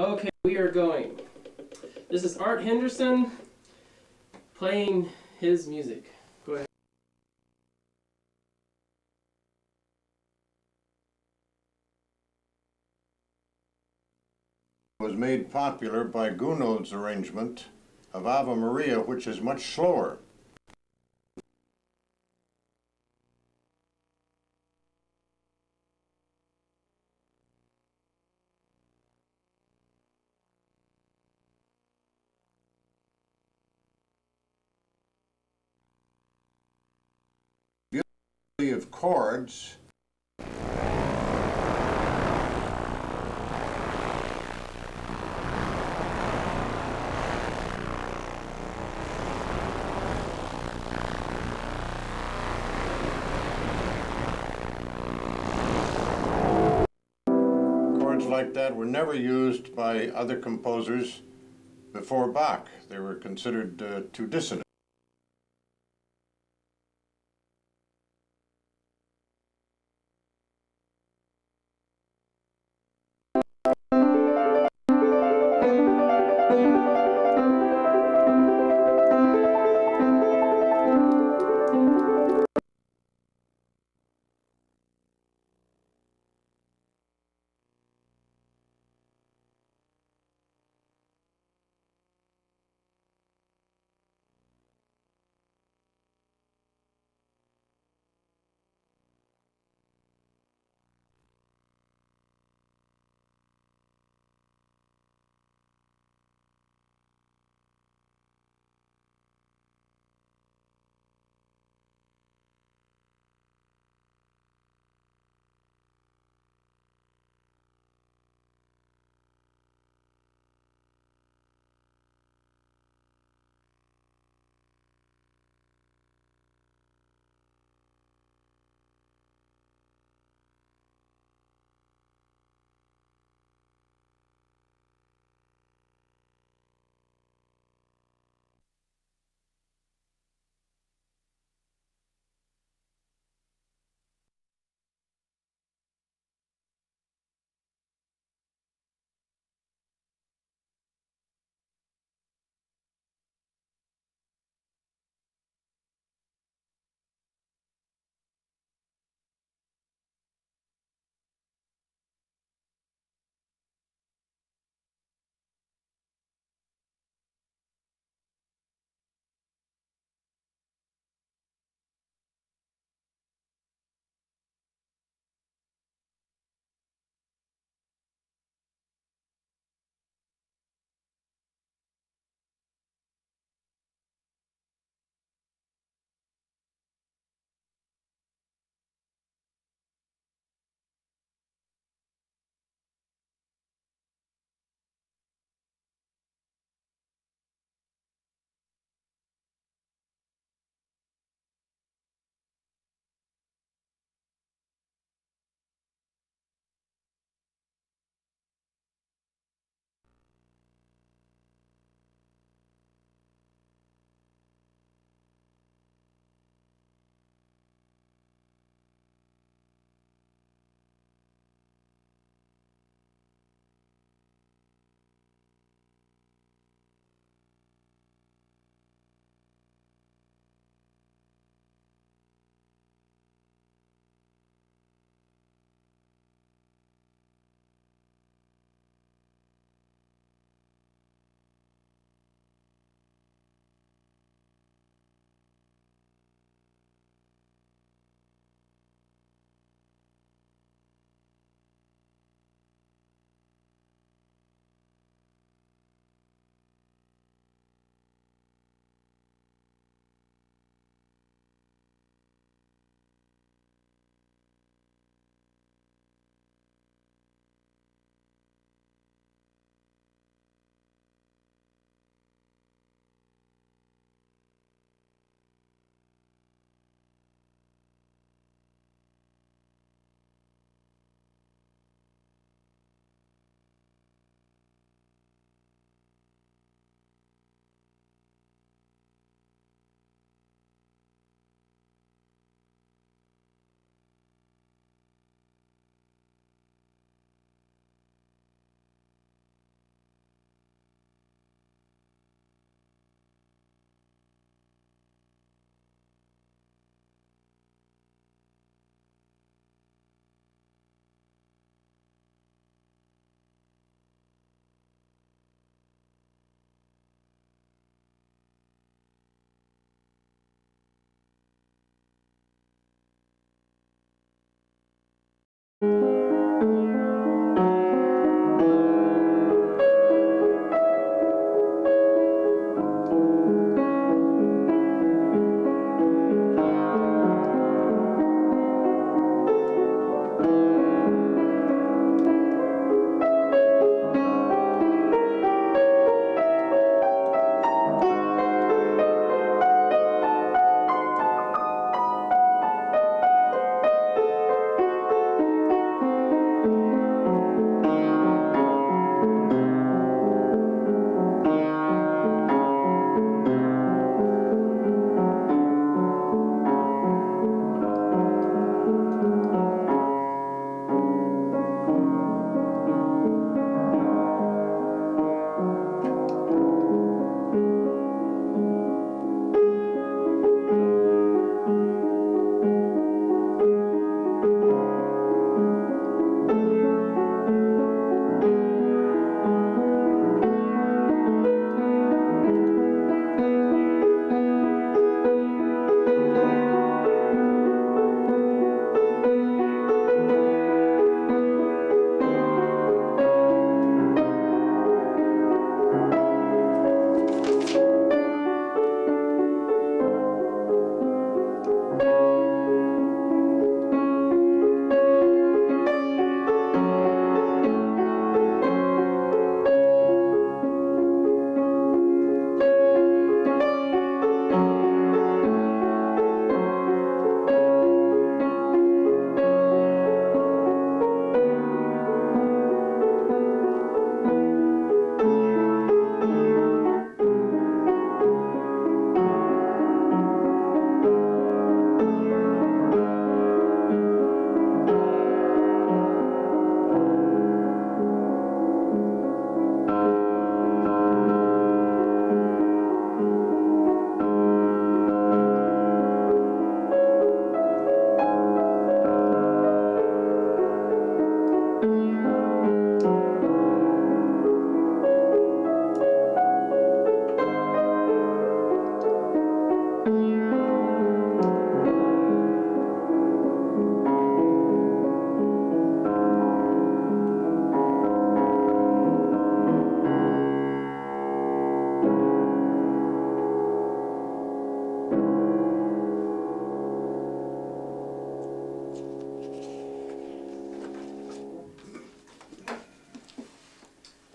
Okay, we are going. This is Art Henderson playing his music. Go ahead. Was made popular by Gounod's arrangement of Ave Maria, which is much slower. Beauty of chords. Like that were never used by other composers before Bach. They were considered too dissonant.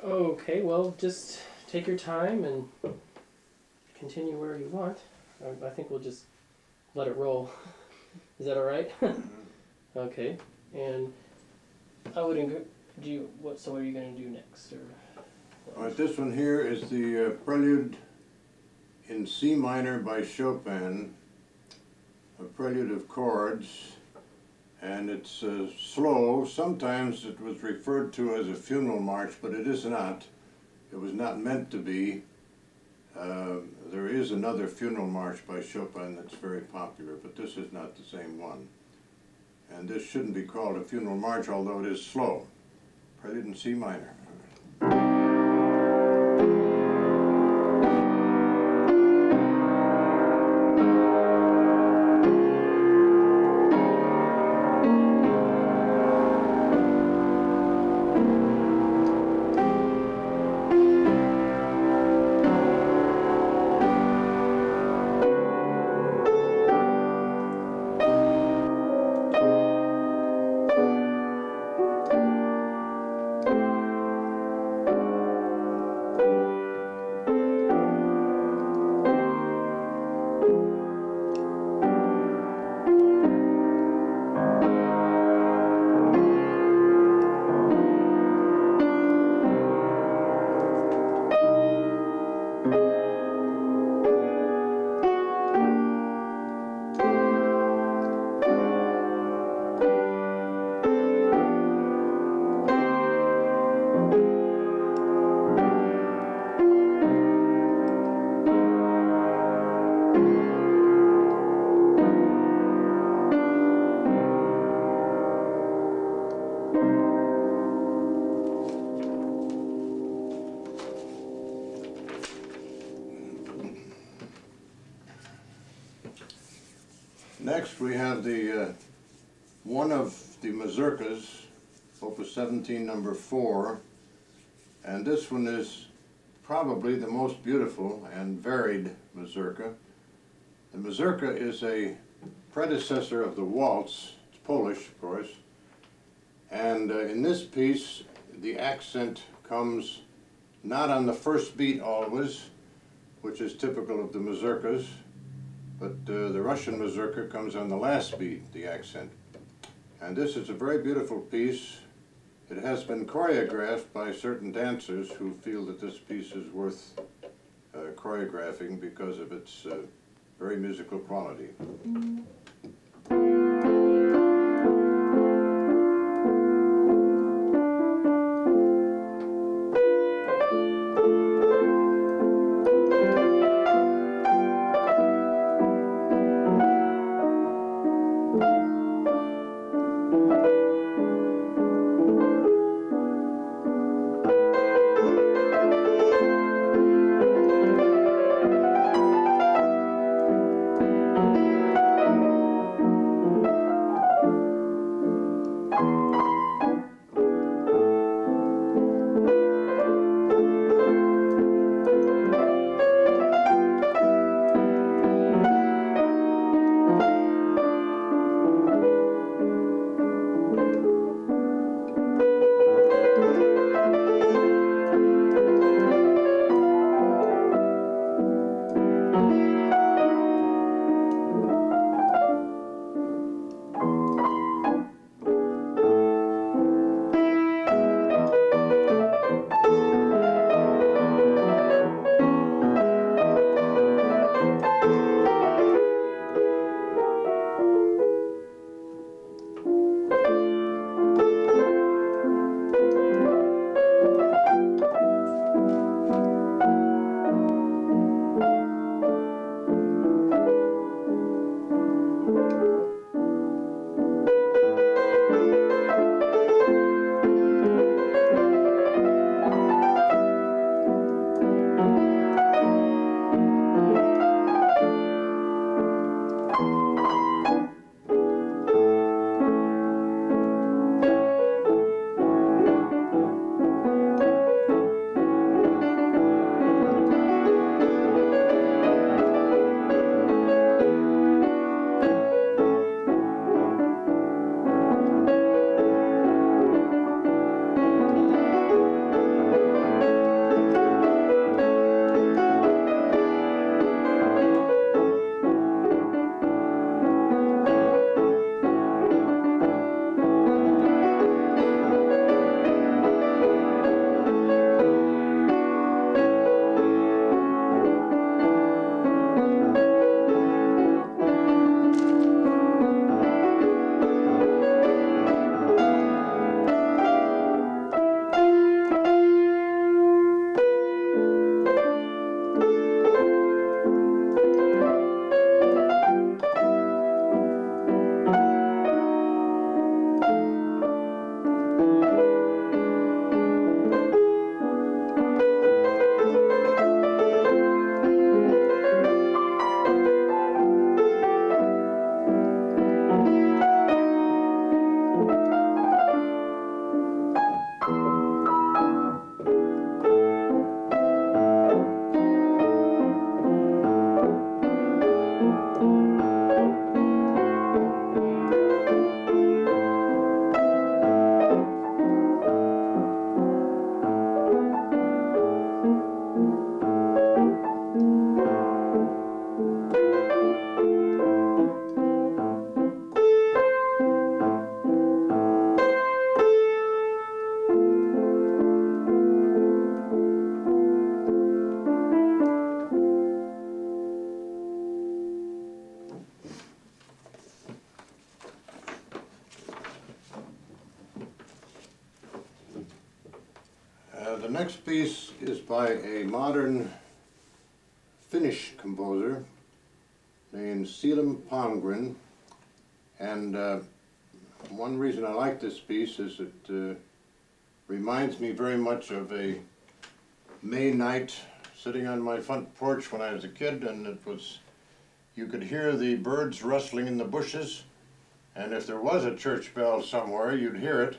Okay, well, just take your time and continue where you want. I think we'll just let it roll. Is that all right? Okay. And I would do you, what are you going to do next? Or All right, this one here is the Prelude in C minor by Chopin, a prelude of chords, and it's slow. Sometimes it was referred to as a funeral march, but it is not. It was not meant to be. There is another funeral march by Chopin that's very popular, but this is not the same one. And this shouldn't be called a funeral march, although it is slow. Prelude in C minor. Next we have the one of the Mazurkas, Opus 17, number 4, and this one is probably the most beautiful and varied Mazurka. The Mazurka is a predecessor of the Waltz. It's Polish, of course, and in this piece the accent comes not on the first beat always, which is typical of the Mazurkas, but the Russian Mazurka comes on the last beat, the accent. And this is a very beautiful piece. It has been choreographed by certain dancers who feel that this piece is worth choreographing because of its very musical quality. piece is by a modern Finnish composer named Selim Pondgren, and one reason I like this piece is it reminds me very much of a May night sitting on my front porch when I was a kid, and you could hear the birds rustling in the bushes, and if there was a church bell somewhere, you'd hear it.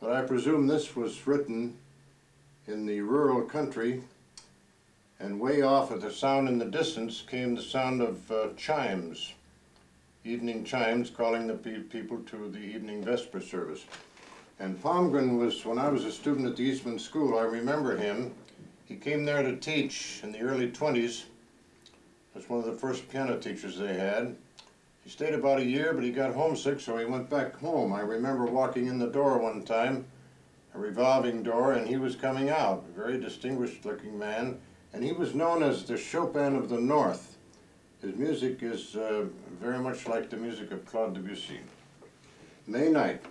But I presume this was written in the rural country, and way off at the sound in the distance came the sound of chimes, evening chimes calling the people to the evening vesper service. And Pondgren was, when I was a student at the Eastman School, I remember him. He came there to teach in the early 20s. That's one of the first piano teachers they had. He stayed about a year, but he got homesick, so he went back home. I remember walking in the door one time, a revolving door, and he was coming out, a very distinguished-looking man, and he was known as the Chopin of the North. His music is very much like the music of Claude Debussy. May Night.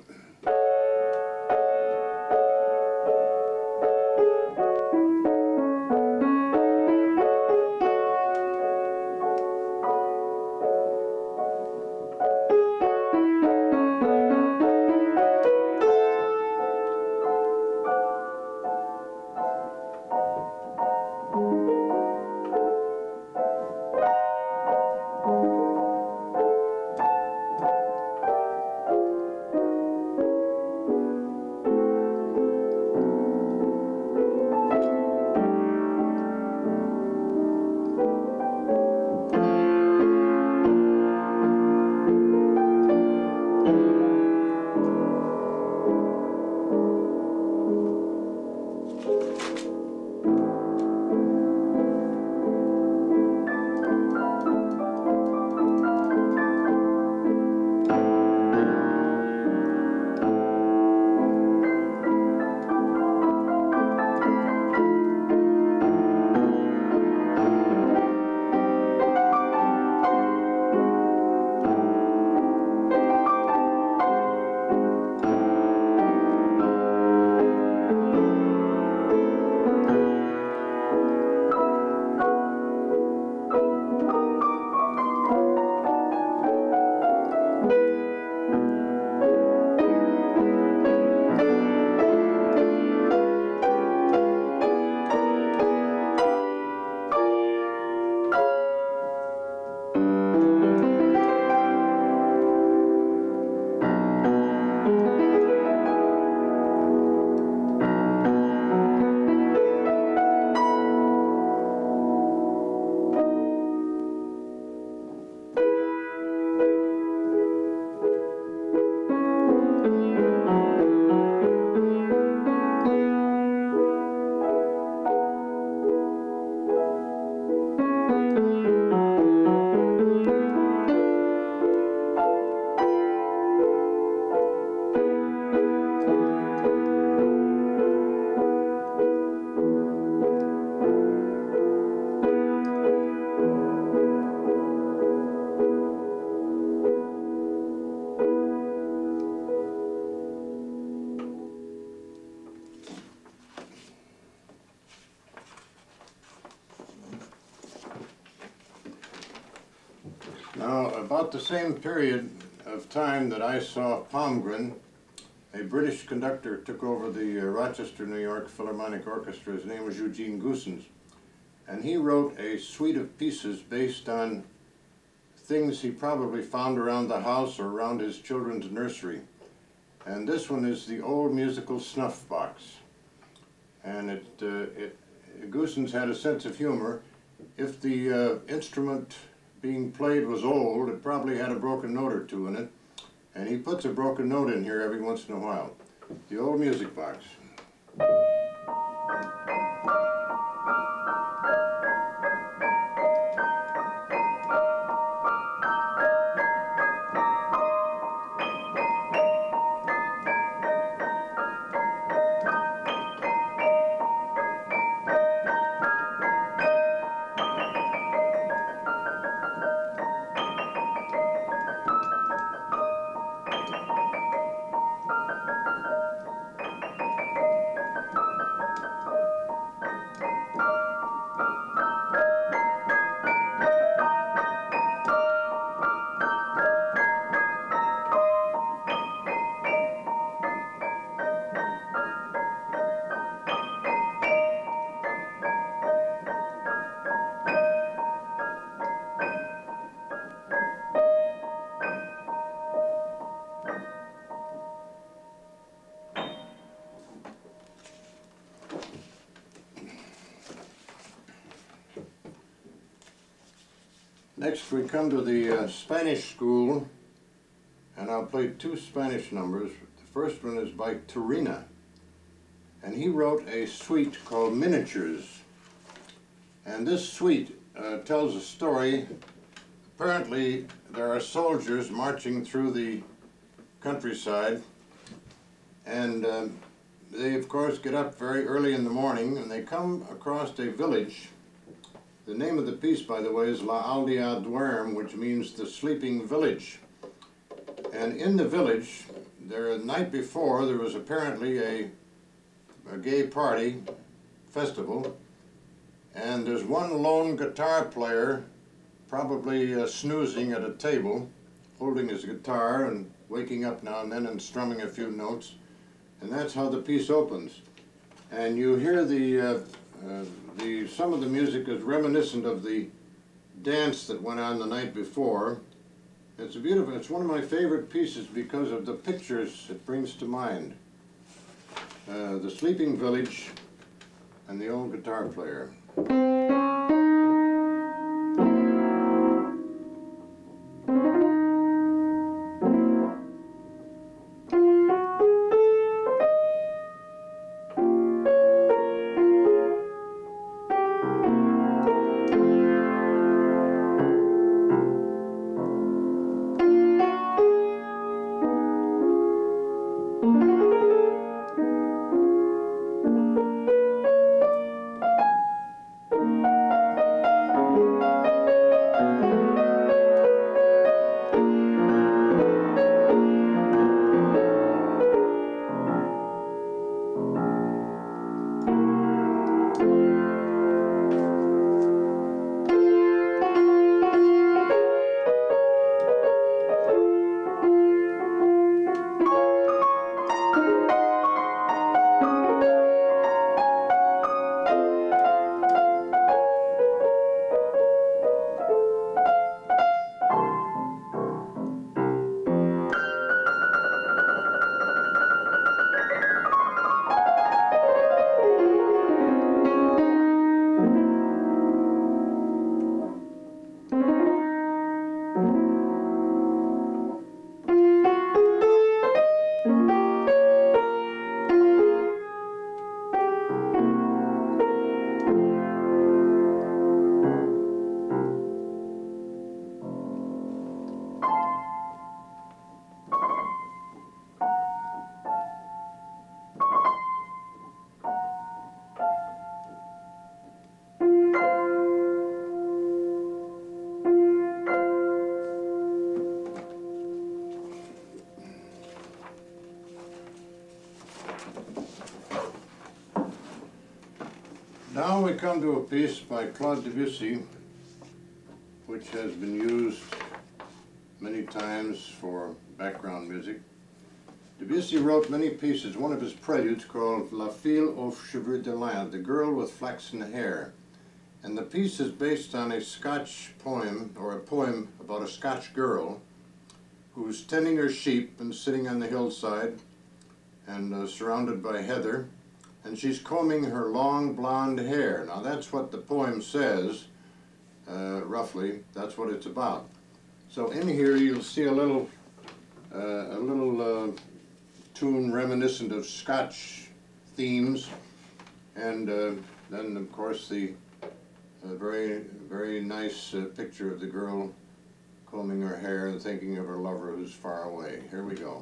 Now, about the same period of time that I saw Pondgren, a British conductor took over the Rochester, New York Philharmonic Orchestra. His name was Eugene Goosens. And he wrote a suite of pieces based on things he probably found around the house or around his children's nursery. And this one is the old musical snuff box. And Goosens had a sense of humor. If the instrument being played was old, it probably had a broken note or two in it. And he puts a broken note in here every once in a while. The old music box. Next we come to the Spanish School, and I'll play two Spanish numbers. The first one is by Turina, and he wrote a suite called Miniatures. And this suite tells a story. Apparently there are soldiers marching through the countryside, and they of course get up very early in the morning and they come across a village. The name of the piece, by the way, is La Aldea Duerm, which means the sleeping village. And in the village, the night before, there was apparently a gay party, festival, and there's one lone guitar player probably snoozing at a table, holding his guitar and waking up now and then and strumming a few notes. And that's how the piece opens. And you hear some of the music is reminiscent of the dance that went on the night before. It's beautiful. It's one of my favorite pieces because of the pictures it brings to mind. The sleeping village and the old guitar player. Now we come to a piece by Claude Debussy, which has been used many times for background music. Debussy wrote many pieces. One of his preludes called La Fille aux Cheveux de Lin, The Girl with Flaxen Hair. And the piece is based on a Scotch poem, or a poem about a Scotch girl who's tending her sheep and sitting on the hillside and surrounded by heather. And she's combing her long blonde hair. Now that's what the poem says, roughly. That's what it's about. So in here you'll see a little tune reminiscent of Scotch themes, and then of course the very nice picture of the girl combing her hair and thinking of her lover who's far away. Here we go.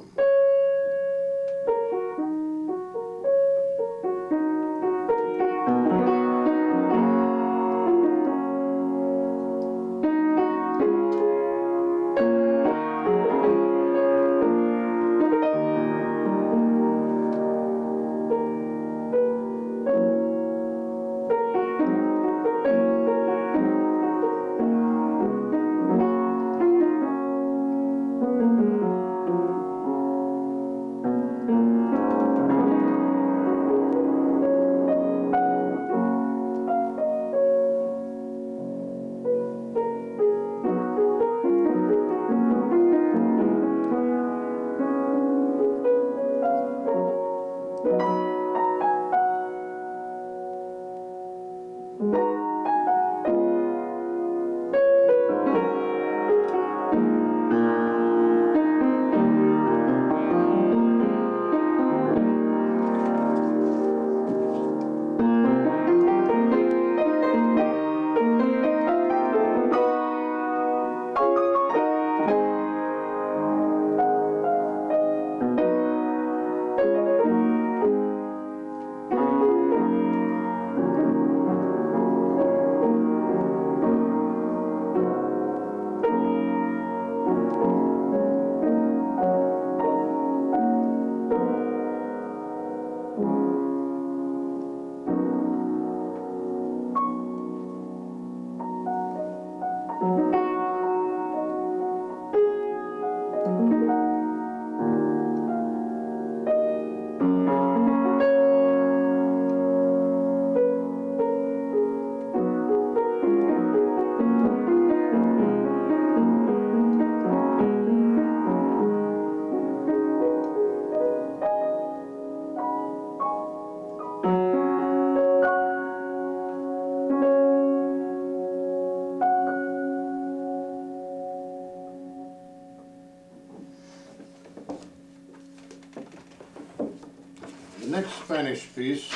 Spanish piece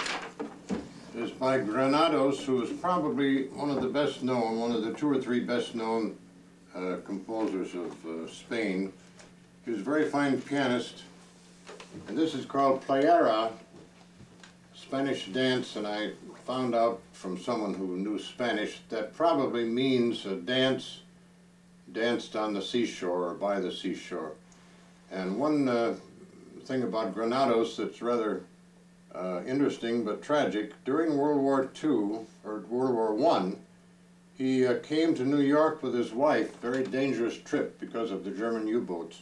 is by Granados, who is probably one of the best known, one of the 2 or 3 best known composers of Spain. He was a very fine pianist, and this is called Playera, Spanish dance, and I found out from someone who knew Spanish that probably means a dance danced on the seashore or by the seashore. And one thing about Granados that's rather interesting but tragic, during World War II, or World War I, he came to New York with his wife, very dangerous trip because of the German U-boats.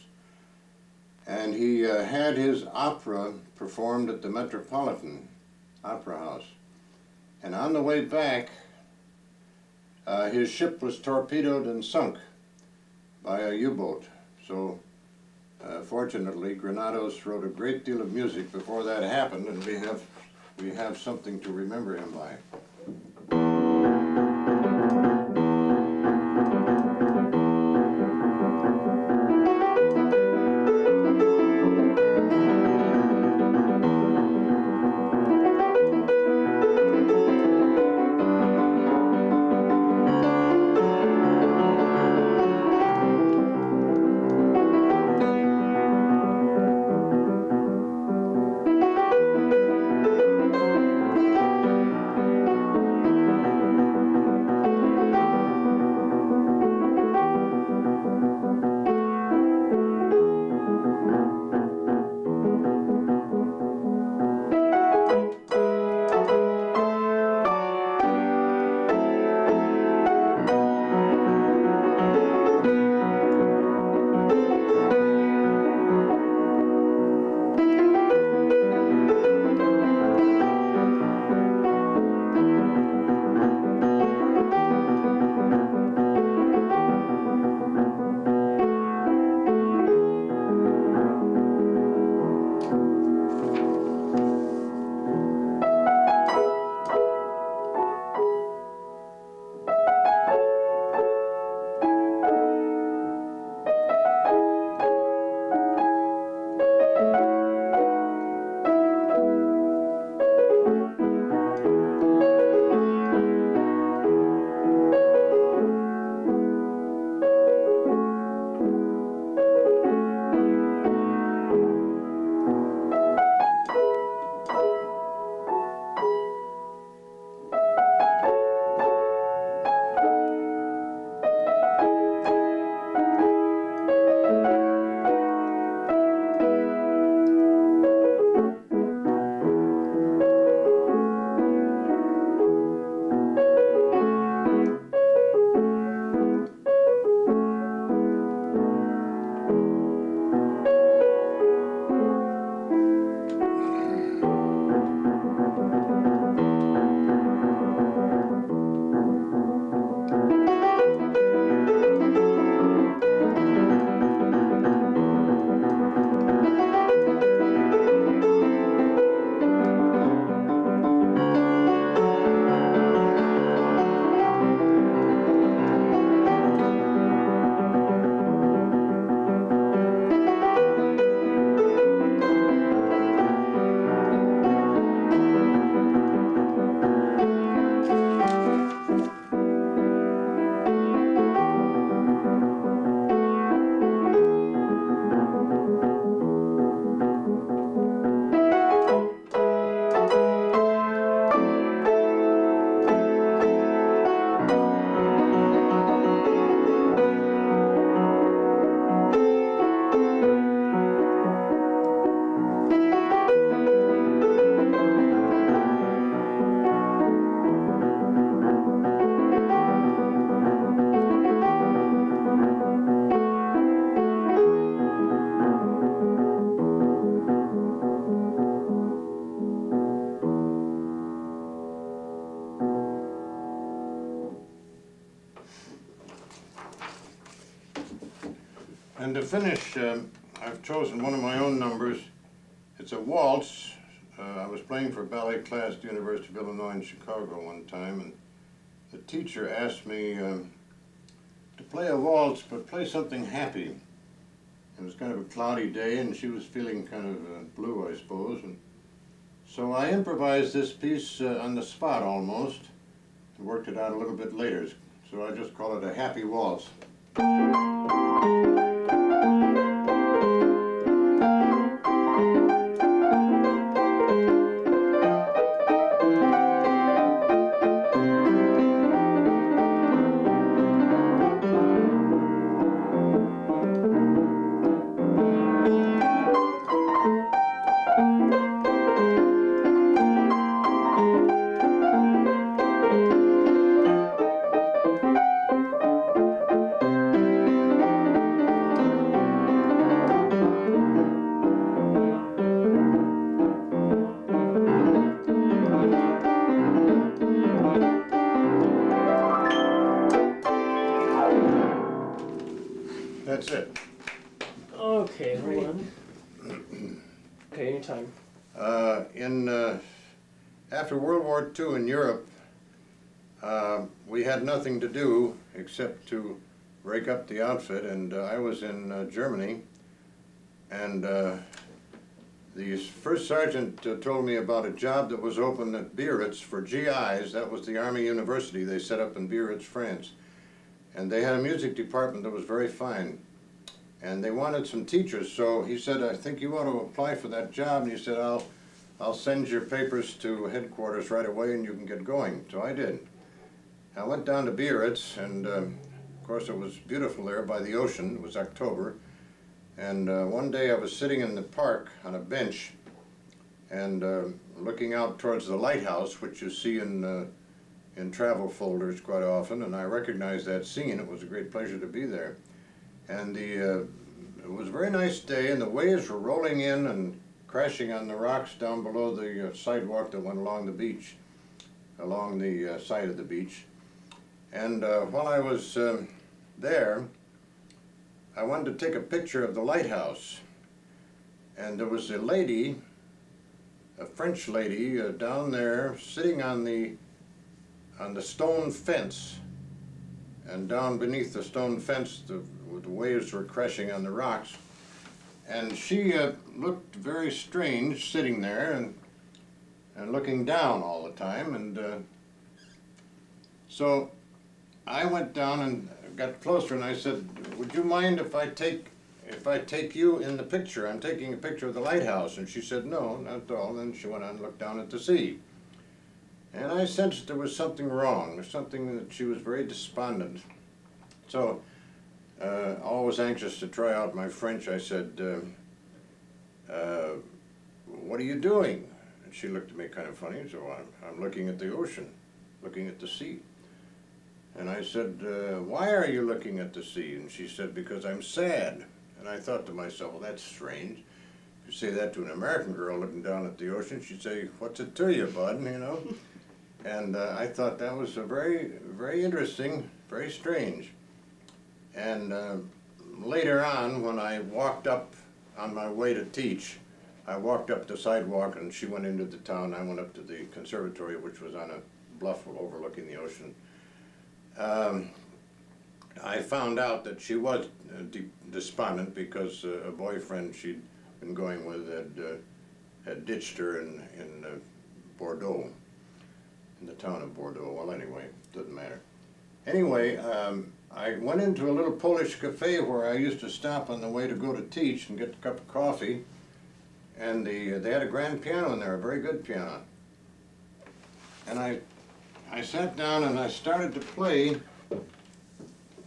And he had his opera performed at the Metropolitan Opera House. And on the way back, his ship was torpedoed and sunk by a U-boat. So fortunately, Granados wrote a great deal of music before that happened, and we have something to remember him by. And to finish, I've chosen one of my own numbers. It's a waltz. I was playing for ballet class at the University of Illinois in Chicago one time, and the teacher asked me to play a waltz, but play something happy. It was kind of a cloudy day, and she was feeling kind of blue, I suppose. And So I improvised this piece on the spot almost, and worked it out a little bit later. So I just call it a happy waltz. That's it. Okay, hold on. Okay, anytime. After World War II in Europe, we had nothing to do except to break up the outfit, and I was in Germany, and the first sergeant told me about a job that was open at Biarritz for GIs. That was the Army University they set up in Biarritz, France. And they had a music department that was very fine. And they wanted some teachers, so he said, I think you ought to apply for that job. And he said, I'll send your papers to headquarters right away and you can get going. So I did. I went down to Biarritz, and of course it was beautiful there by the ocean. It was October. And one day I was sitting in the park on a bench and looking out towards the lighthouse, which you see in travel folders quite often, and I recognized that scene. It was a great pleasure to be there. And it was a very nice day, and the waves were rolling in and crashing on the rocks down below the sidewalk that went along the beach, along the side of the beach. And while I was there, I wanted to take a picture of the lighthouse. And there was a lady, a French lady, down there sitting on the stone fence, and down beneath the stone fence the waves were crashing on the rocks, and she looked very strange sitting there and looking down all the time, and so I went down and got closer and I said, would you mind if I take you in the picture? I'm taking a picture of the lighthouse. And she said, no, not at all. Then she went on and looked down at the sea. And I sensed there was something wrong, there was something that she was very despondent. So, always anxious to try out my French, I said, what are you doing? And she looked at me kind of funny, so I'm looking at the ocean, looking at the sea. And I said, why are you looking at the sea? And she said, because I'm sad. And I thought to myself, well, that's strange. If you say that to an American girl looking down at the ocean, she'd say, what's it to you, bud, you know? And I thought that was a very, very interesting, very strange. And later on, when I walked up on my way to teach, I walked up the sidewalk and she went into the town. I went up to the conservatory, which was on a bluff overlooking the ocean. I found out that she was despondent because a boyfriend she'd been going with had ditched her in Bordeaux, in the town of Bordeaux. Well, anyway, doesn't matter. Anyway, I went into a little Polish cafe where I used to stop on the way to go to teach and get a cup of coffee, and they had a grand piano in there, a very good piano. And I sat down and I started to play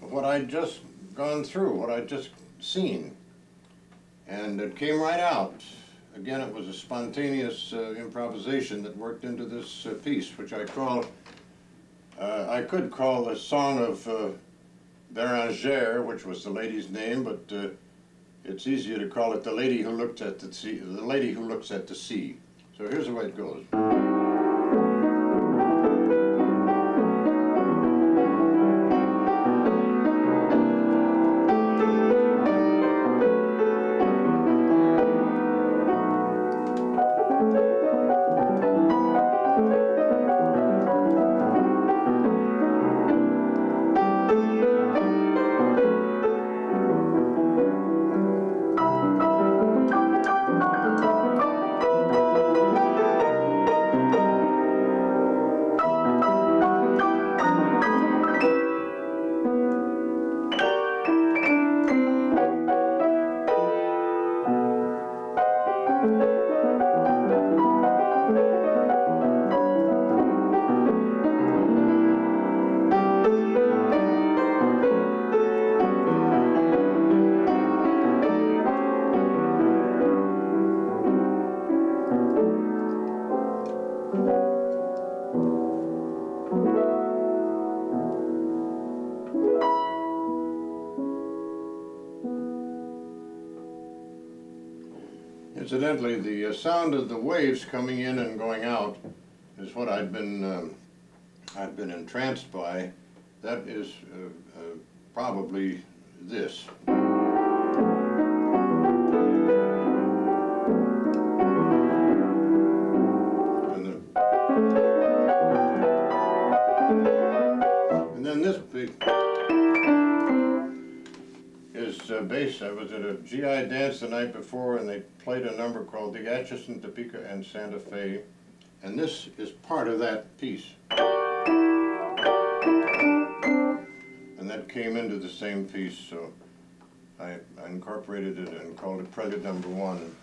what I'd just gone through, what I'd just seen. And it came right out. Again, it was a spontaneous improvisation that worked into this piece, which I could call the Song of Bérengère, which was the lady's name, but it's easier to call it the lady who looked at the sea, the lady who looks at the sea. So here's the way it goes. Incidentally, the sound of the waves coming in and going out is what I've been entranced by. That is probably this. And then this big is bass. I was at a GI dance the night before, and they played a number called the Atchison, Topeka, and Santa Fe, and this is part of that piece. And that came into the same piece, so I incorporated it and called it Prelude Number 1.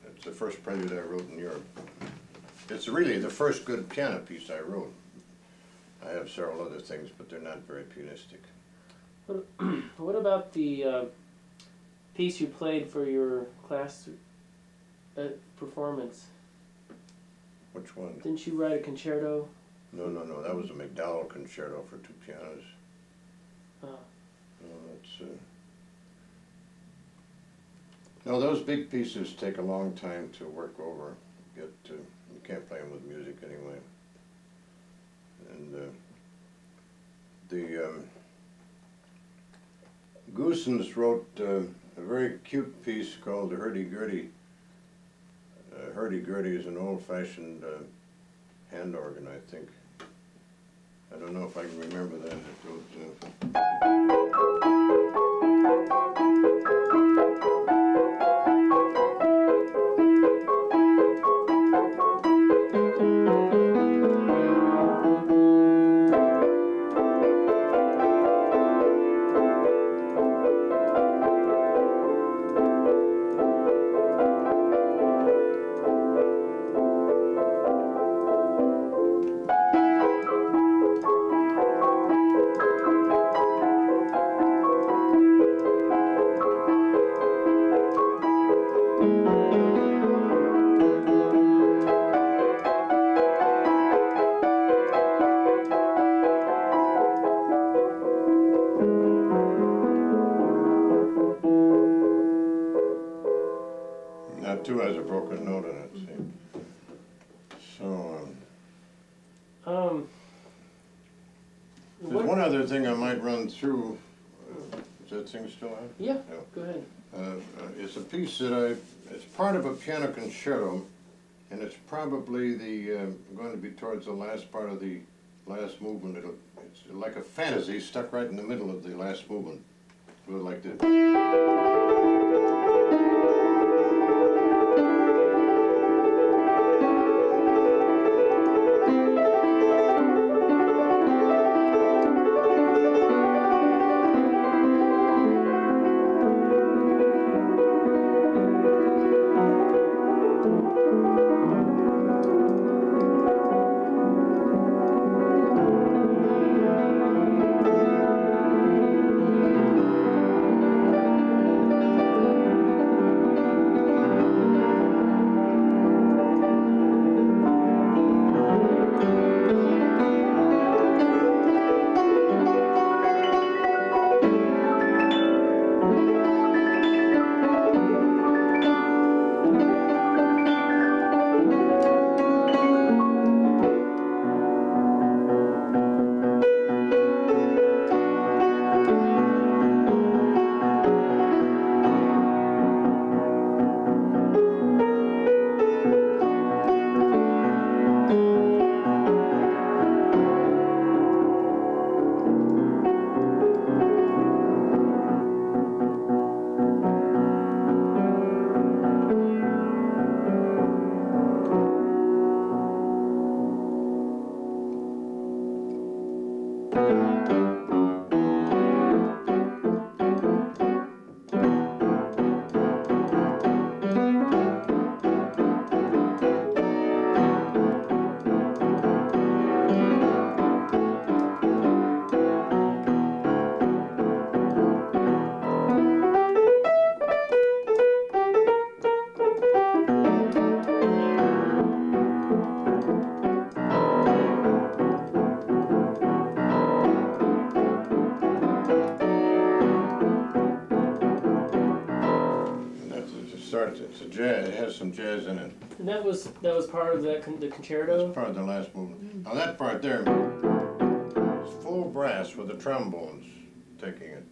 It's the first prelude I wrote in Europe. It's really the first good piano piece I wrote. I have several other things, but they're not very pianistic. What about the piece you played for your class performance? Which one? Didn't you write a concerto? No, that was a McDowell concerto for 2 pianos. Oh. No, that's... No, those big pieces take a long time to work over. You can't play them with music anyway. And Goosens wrote a very cute piece called the Herdy Gertie. Herdy Gertie is an old-fashioned hand organ, I think. I don't know if I can remember that. It goes, that too has a broken note in it, see. So, there's one other thing I might run through. Is that thing still on? Yeah, go ahead. It's a piece that it's part of a piano concerto, and it's probably going to be towards the last part of the last movement. It's like a fantasy stuck right in the middle of the last movement. It goes like this. it's a jazz. It has some jazz in it. And that was part of the concerto? That's part of the last movement. Now that part there is full brass with the trombones taking it.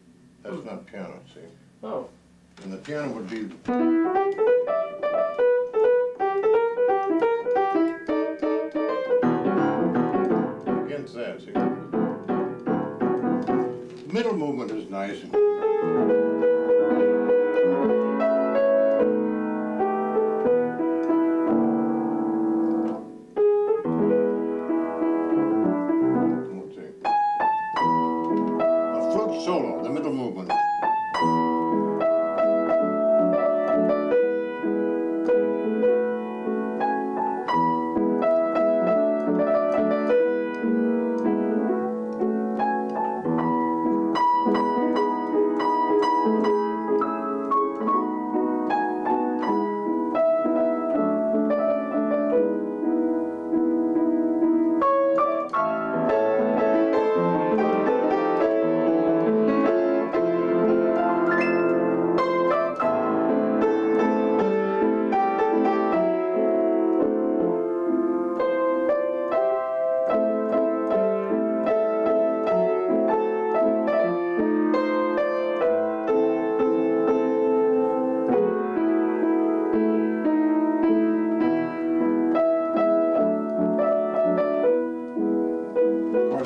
That's not piano, see? Oh. And the piano would be... against that, see? The middle movement is nice. Solo, the middle movement.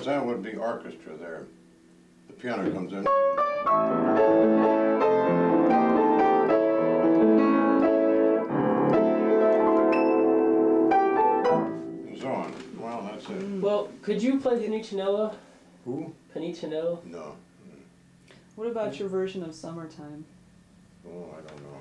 That would be orchestra there. The piano comes in. And so on. Well, that's it. Well, could you play Panicinella? Who? Panicinella? No. What about your version of Summertime? Oh, I don't know.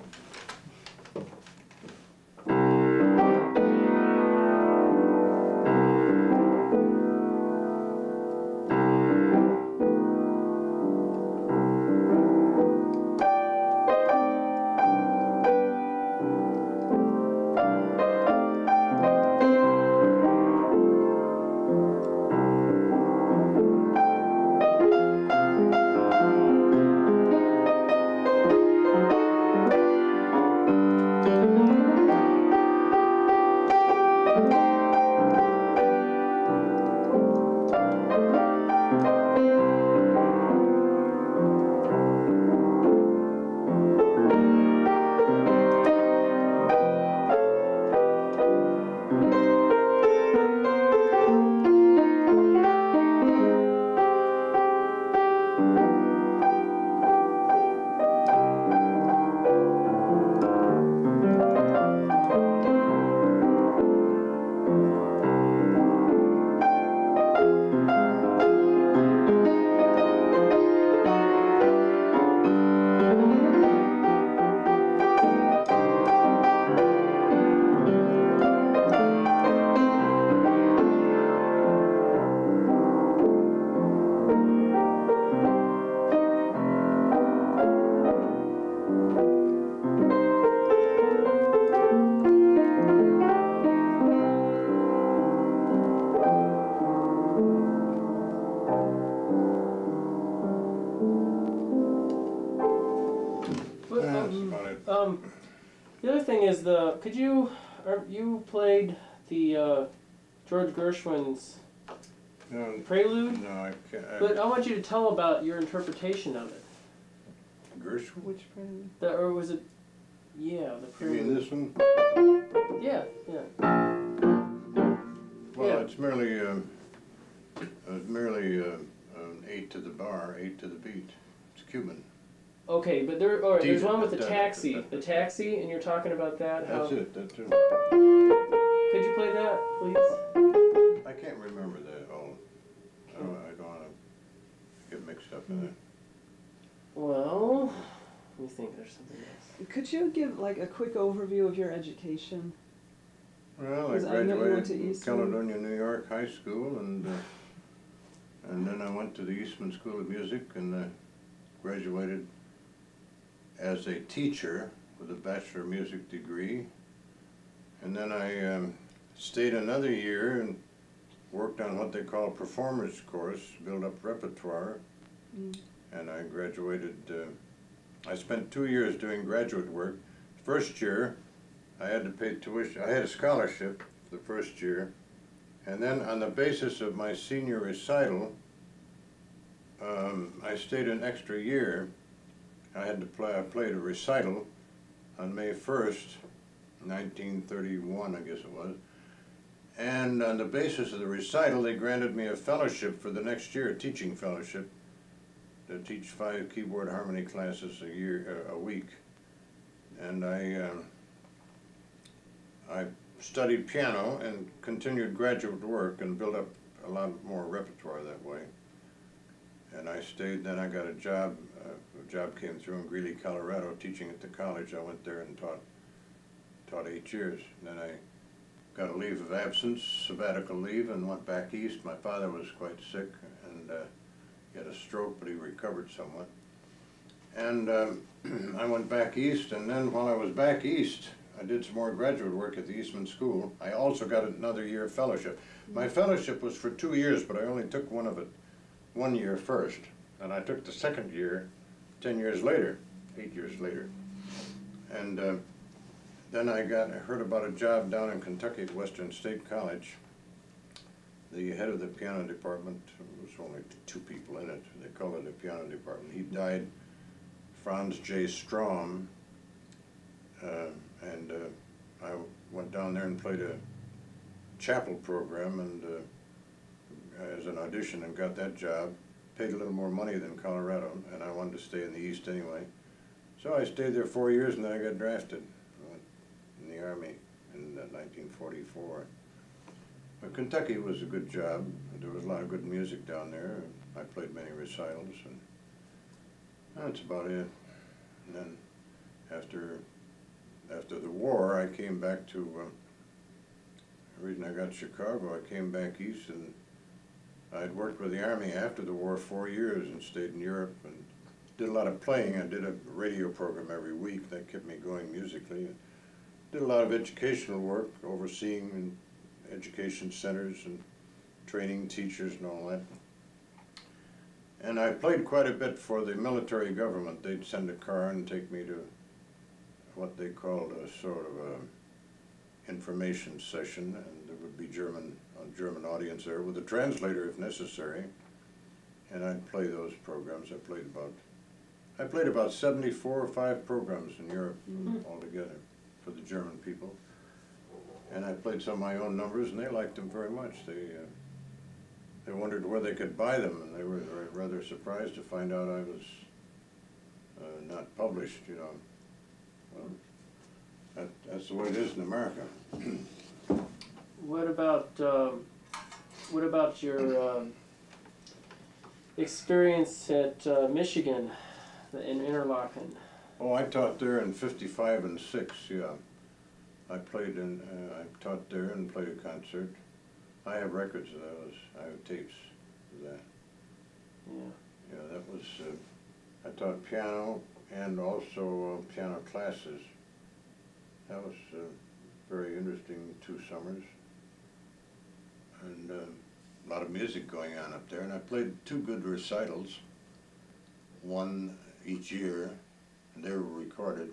The other thing is you played the George Gershwin's Prelude? No, I can't. But I want you to tell about your interpretation of it. Gershwin? Which Prelude? Or was it, yeah, the You Prelude. mean this one? Yeah, yeah. Well, Yeah. it's merely an 8 to the bar, 8 to the beat. It's Cuban. Okay, but there's one with the taxi. that- The taxi, and you're talking about that? How, That's it, that's it. could you play that, please? I can't remember that all. I don't want to get mixed up in it. Well, let me think, there's something else. Could you give like a quick overview of your education? Well, I 'Cause I know you went graduated to from Eastman. Caledonia, New York High School, and then I went to the Eastman School of Music and graduated as a teacher with a Bachelor of Music degree. And then I stayed another year and worked on what they call a performance course, build up repertoire. And I graduated, I spent 2 years doing graduate work, first year, I had to pay tuition. I had a scholarship the first year, and then on the basis of my senior recital, I stayed an extra year. I had to play. I played a recital on May 1st, 1931, I guess it was. And on the basis of the recital, they granted me a fellowship for the next year, a teaching fellowship, to teach 5 keyboard harmony classes a week. And I studied piano and continued graduate work and built up a lot more repertoire that way. And I stayed. Then I got a job. A job came through in Greeley, Colorado, teaching at the college. I went there and taught 8 years. Then I got a leave of absence, sabbatical leave, and went back east. My father was quite sick, and he had a stroke, but he recovered somewhat. And I went back east, and then while I was back east, I did some more graduate work at the Eastman School. I also got another year fellowship. My fellowship was for 2 years, but I only took one of it 1 year first. And I took the second year 10 years later, 8 years later. And then I heard about a job down in Kentucky at Western State College. The head of the piano department, there was only 2 people in it. They called it the piano department. He died, Franz J. Strom, and I went down there and played a chapel program and as an audition and got that job. Paid a little more money than Colorado, and I wanted to stay in the East anyway. So I stayed there 4 years, and then I got drafted. I went in the Army in 1944. But Kentucky was a good job. There was a lot of good music down there. I played many recitals, and that's about it. And then after the war, I came back to, the reason I got to Chicago, I came back east, and I'd worked with the Army after the war 4 years and stayed in Europe and did a lot of playing. I did a radio program every week that kept me going musically. Did a lot of educational work, overseeing in education centers and training teachers and all that. And I played quite a bit for the military government. They'd send a car and take me to what they called a sort of a information session, and there would be a German audience there with a translator if necessary, and I'd play those programs. I played about 74 or 5 programs in Europe altogether for the German people, and I played some of my own numbers, and they liked them very much. They wondered where they could buy them, and they were rather surprised to find out I was not published, you know. Well, that's the way it is in America. What about your experience at Michigan, in Interlochen? Oh, I taught there in '55 and '6. Yeah, I taught there and played a concert. I have records of those. I have tapes of that. Yeah. Yeah, that was. I taught piano and also piano classes. That was very interesting 2 summers. And a lot of music going on up there. And I played 2 good recitals, 1 each year, and they were recorded.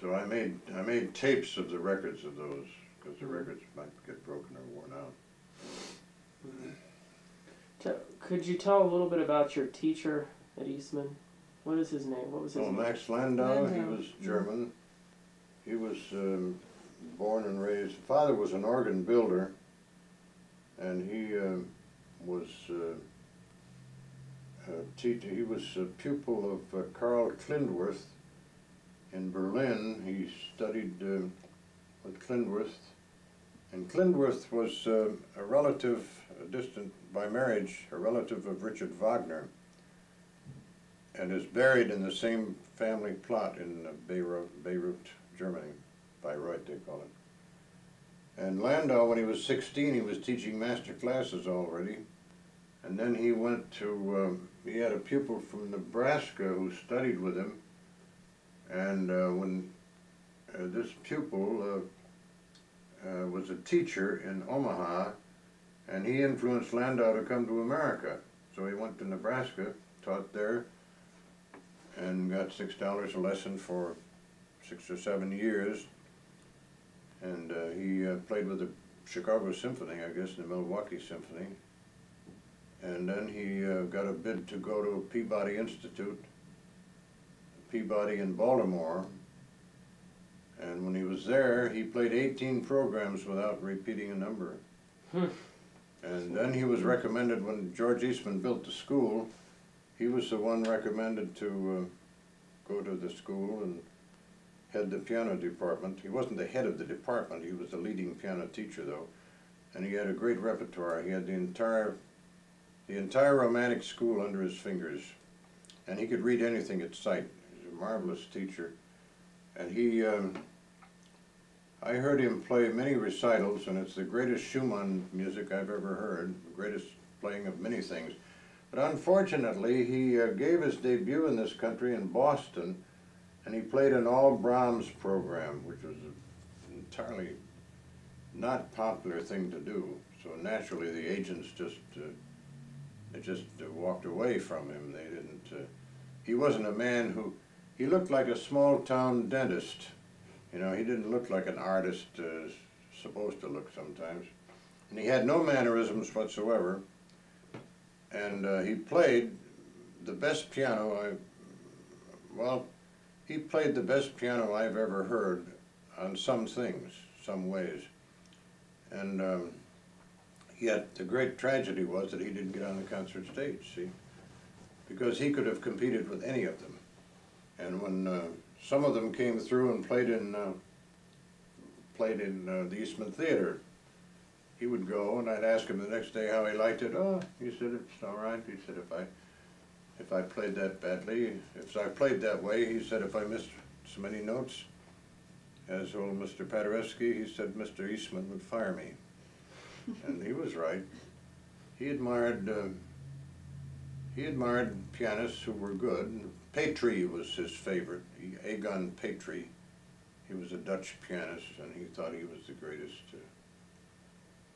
So I made tapes of the records of those, because the records might get broken or worn out. Could you tell a little bit about your teacher at Eastman? What is his name? What was his name? Max Landau. He was German. He was born and raised. Father was an organ builder, and he was he was a pupil of Karl Klindworth in Berlin. He studied with Klindworth, and Klindworth was a relative, distant by marriage, a relative of Richard Wagner, and is buried in the same family plot in Beirut, Germany. Bayreuth, they call it. And Landau, when he was 16, he was teaching master classes already. And then he went to, he had a pupil from Nebraska who studied with him. And when this pupil was a teacher in Omaha, and he influenced Landau to come to America. So he went to Nebraska, taught there, and got $6 a lesson for 6 or 7 years, and he played with the Chicago Symphony, I guess, and the Milwaukee Symphony. And then he got a bid to go to Peabody Institute, Peabody in Baltimore. And when he was there, he played 18 programs without repeating a number. And then he was recommended, when George Eastman built the school, he was the one recommended to go to the school and head the piano department. He wasn't the head of the department, he was the leading piano teacher though. And he had a great repertoire. He had the entire Romantic school under his fingers. And he could read anything at sight. He was a marvelous teacher. And he, I heard him play many recitals, and it's the greatest Schumann music I've ever heard, the greatest playing of many things. But unfortunately, he gave his debut in this country in Boston, and he played an all Brahms program, which was an entirely not popular thing to do. So naturally, the agents just walked away from him. They didn't. He wasn't a man who. He looked like a small-town dentist. You know, he didn't look like an artist supposed to look sometimes. And he had no mannerisms whatsoever. And he played the best piano he played the best piano I've ever heard on some things, some ways. And yet the great tragedy was that he didn't get on the concert stage, see? Because he could have competed with any of them. And when some of them came through and played in the Eastman Theater, he would go, and I'd ask him the next day how he liked it. Oh, he said, it's all right. He said, if I played that badly, if I played that way, he said, if I missed so many notes, as old Mr. Paderewski, he said, Mr. Eastman would fire me. And he was right. He admired pianists who were good. Petrie was his favorite, Egon Petrie. He was a Dutch pianist, and he thought he was the greatest.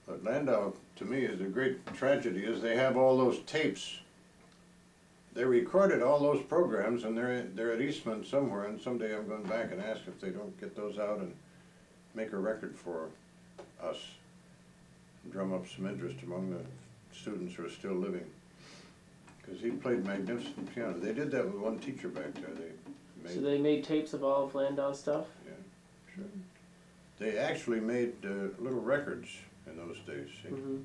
But Landau, to me, is a great tragedy, is they have all those tapes. They recorded all those programs, and they're at Eastman somewhere, and someday I'm going back and ask if they don't get those out and make a record for us, and drum up some interest among the students who are still living. Because he played magnificent piano. They did that with one teacher back there. So they made tapes of all of Landau's stuff? Yeah, sure. They actually made little records in those days, see? Mm-hmm.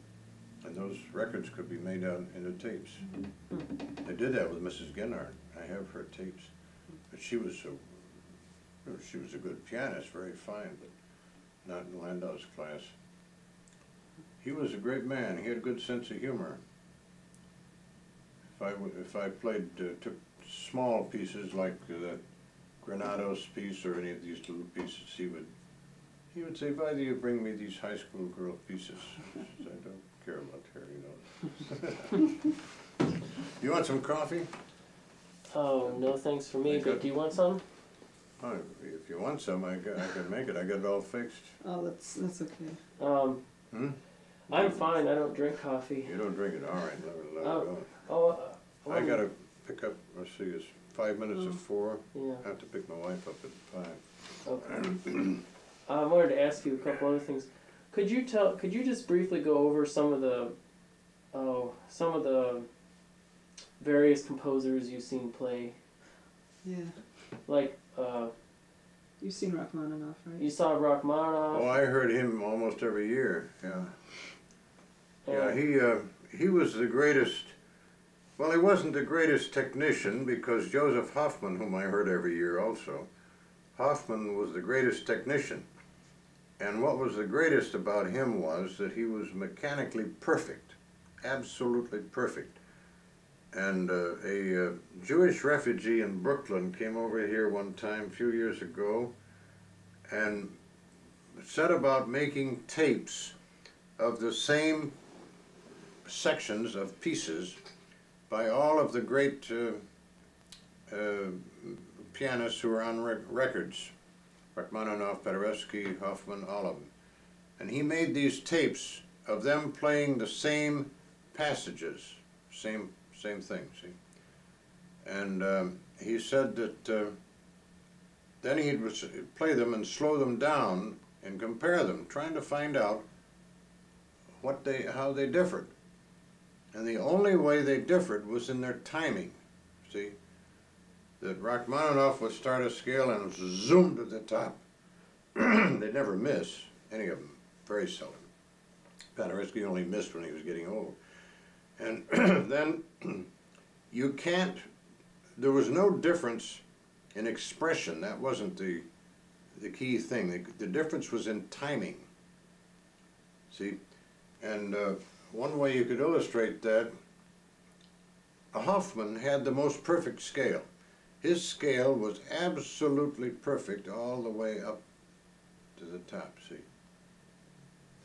And those records could be made out into tapes. Mm-hmm. They did that with Mrs. Gennard. I have her tapes. But she was a good pianist, very fine, but not in Landau's class. He was a great man. He had a good sense of humor. If I played, took small pieces like that Granados piece or any of these little pieces, he would say, why do you bring me these high school girl pieces? I don't care about her, you know. You want some coffee? Oh, no thanks for me, but do you want some? Oh, if you want some, I can make it. I got it all fixed. Oh, that's okay. I'm fine. I don't drink coffee. You don't drink it? All right, let it go. I got to pick up, let's see, it's 5 minutes of 4. Yeah. I have to pick my wife up at 5. Okay. I wanted to ask you a couple other things. Could you just briefly go over some of the various composers you've seen play? Yeah. Like, You've seen Rachmaninoff, right? you saw Rachmaninoff. Oh, I heard him almost every year, yeah. Yeah, he was the greatest. Well, he wasn't the greatest technician, because Joseph Hoffman, whom I heard every year also, Hoffman was the greatest technician. And what was the greatest about him was that he was mechanically perfect, absolutely perfect. And a Jewish refugee in Brooklyn came over here one time a few years ago and set about making tapes of the same sections of pieces by all of the great pianists who were on records. Rachmaninoff, Paderewski, Hoffman, all of them. And he made these tapes of them playing the same passages, same thing, see? And he said that then he'd play them and slow them down and compare them, trying to find out how they differed. And the only way they differed was in their timing. See, that Rachmaninoff would start a scale and zoom to the top. They'd never miss, any of them, very seldom. Paderewski only missed when he was getting old. And then you can't, there was no difference in expression. That wasn't the key thing. The difference was in timing. See, and one way you could illustrate that, Hoffman had the most perfect scale. His scale was absolutely perfect all the way up to the top, see.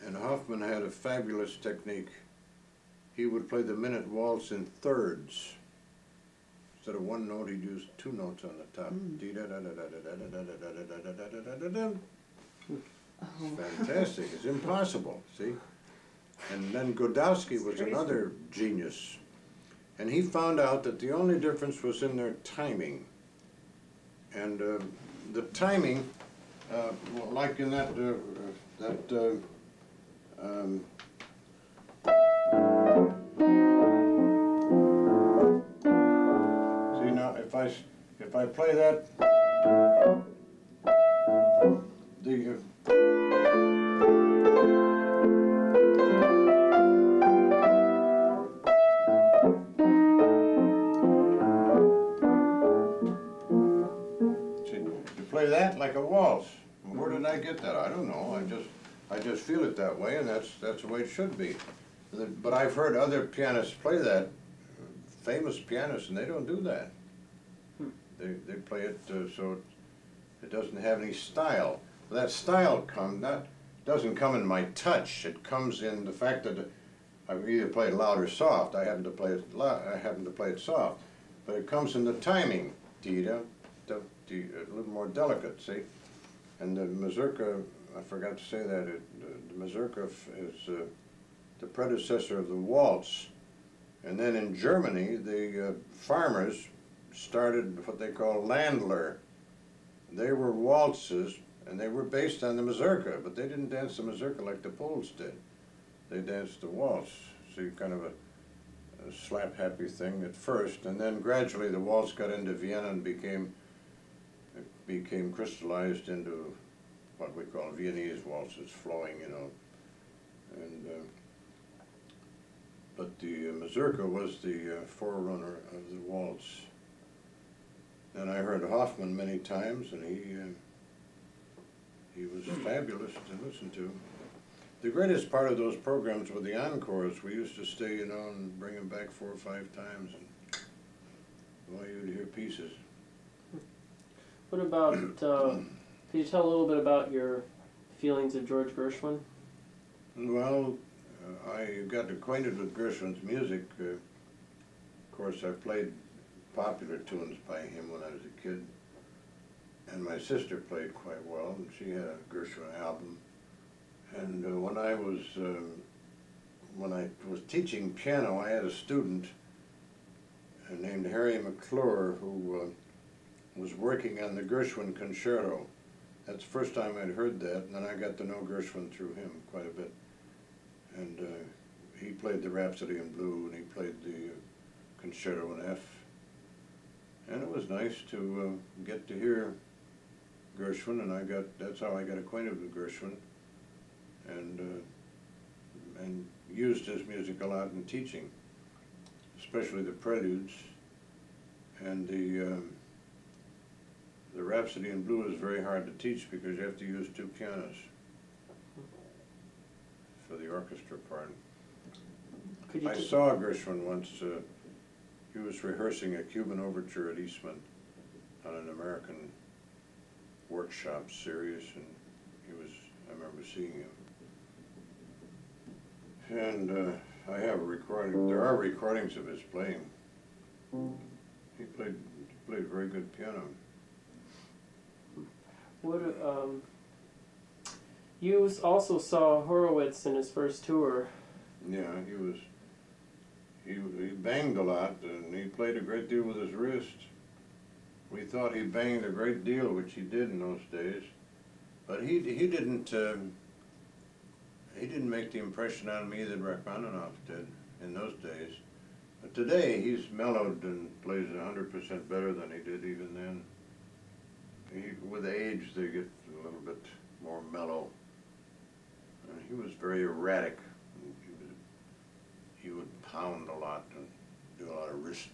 And Hoffman had a fabulous technique. He would play the minute waltz in thirds. Instead of one note, he'd use two notes on the top. Fantastic. It's impossible, see? And then Godowsky was another genius. And he found out that the only difference was in their timing. And the timing, like in that, see now, if I play that, play that like a waltz. Where did I get that? I don't know. I just feel it that way, and that's the way it should be. But I've heard other pianists play that, famous pianists, and they don't do that. They play it so it doesn't have any style. That style doesn't come in my touch. It comes in the fact that I either play it loud or soft. I happen to play it loud. I happen to play it soft, but it comes in the timing. A little more delicate, see? And the Mazurka, I forgot to say that, the Mazurka is the predecessor of the waltz. And then in Germany, the farmers started what they call Landler. They were waltzes, and they were based on the Mazurka, but they didn't dance the Mazurka like the Poles did. They danced the waltz, see, kind of a slap-happy thing at first, and then gradually the waltz got into Vienna and became crystallized into what we call Viennese waltzes, flowing, you know. And but the Mazurka was the forerunner of the waltz. And I heard Hoffman many times, and he was fabulous to listen to. The greatest part of those programs were the encores. We used to stay, you know, and bring them back 4 or 5 times, and well, you'd hear pieces. What about, could you tell a little bit about your feelings of George Gershwin? Well, I got acquainted with Gershwin's music. Of course, I played popular tunes by him when I was a kid. And my sister played quite well, and she had a Gershwin album. And when I was teaching piano, I had a student named Harry McClure who was working on the Gershwin Concerto. That's the first time I'd heard that, and then I got to know Gershwin through him quite a bit. And he played the Rhapsody in Blue, and he played the Concerto in F. And it was nice to get to hear Gershwin, and that's how I got acquainted with Gershwin, and used his music a lot in teaching, especially the Preludes. And the Rhapsody in Blue is very hard to teach because you have to use 2 pianos for the orchestra part. I saw Gershwin once. He was rehearsing a Cuban overture at Eastman on an American workshop series, and I remember seeing him. And I have a recording. There are recordings of his playing. He played very good piano. You also saw Horowitz in his first tour. Yeah, he banged a lot, and he played a great deal with his wrist. we thought he banged a great deal, which he did in those days. But he didn't make the impression on me that Rachmaninoff did in those days. But today he's mellowed and plays 100% better than he did even then. With age, they get a little bit more mellow. And he was very erratic. He would pound a lot and do a lot of wrist.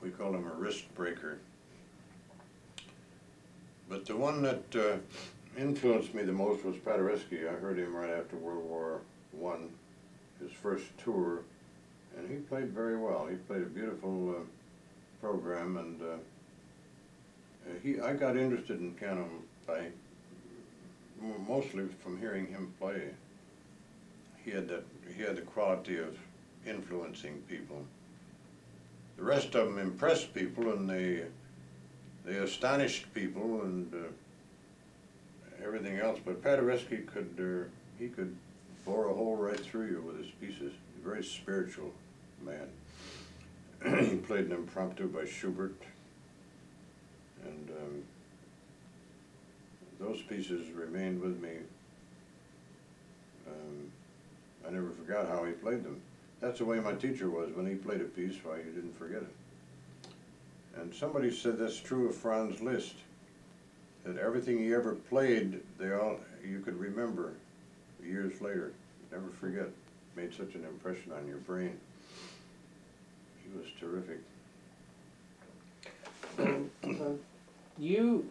We call him a wrist breaker. But the one that influenced me the most was Paderewski. I heard him right after World War I, his first tour, and he played very well. He played a beautiful program, and I got interested in piano mostly from hearing him play. He had the quality of influencing people. The rest of them impressed people, and they astonished people, and everything else. But Paderewski could bore a hole right through you with his pieces. A very spiritual man. He played an impromptu by Schubert, and those pieces remained with me. I never forgot how he played them. That's the way my teacher was. When he played a piece, why, you didn't forget it. And somebody said that's true of Franz Liszt, that everything he ever played, you could remember years later. Never forget. Made such an impression on your brain. He was terrific.